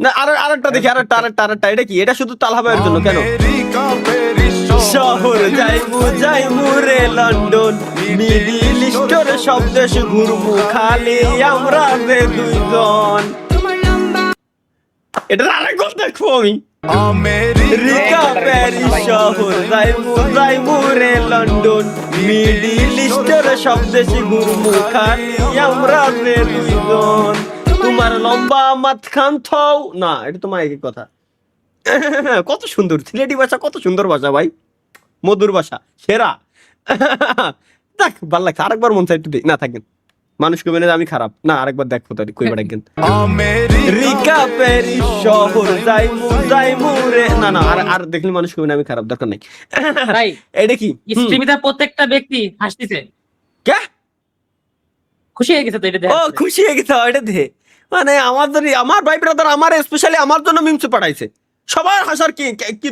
না আরেকটা দেখি, আরেকটা এটা কি? এটা শুধু তালহা ভাইয়ের জন্য কেন? শহর যাইমু রে লন্ডন, মিডিল ইস্টের সব দেশ ঘুরমু, খালি আমরা যে দুইজন। এটা আরেকবার দেখবো আমি। আমেরিকা প্যারিস শহর যাইমু রে লন্ডন, মিডিল ইস্টের সব দেশ ঘুরমু, খালি আমরা যে দুইজন। তোমার লম্বা মাঝখান থও না, এটা তোমার একই কথা। কত সুন্দর সিলেটি ভাষা, কত সুন্দর ভাষা ভাই, মধুর ভাষা, সেরা। দেখ ভাল লাগছে, আরেকবার মন চাই একটু দেখ। না থাকেন, মানুষ কবে না আমি খারাপ না, আরেকবার দেখো তারি কইবা ডাকেন। আমেরিকা প্যারিস শহর যাইমু রে, না আর দেখলি মানুষ কবে না আমি খারাপ, দরকার নাই। ভাই এটা কি? স্ট্রিমিতে প্রত্যেকটা ব্যক্তি হাসতেছে, কে খুশি হয়ে গেছে তো এটা ও দেখে। খুশি হয়ে গেছে এটা দেখে, মানে আমার ভাই ব্রাদার আমার স্পেশালি আমার জন্য মিমস পাঠাইছে। সবার হাসার কি কি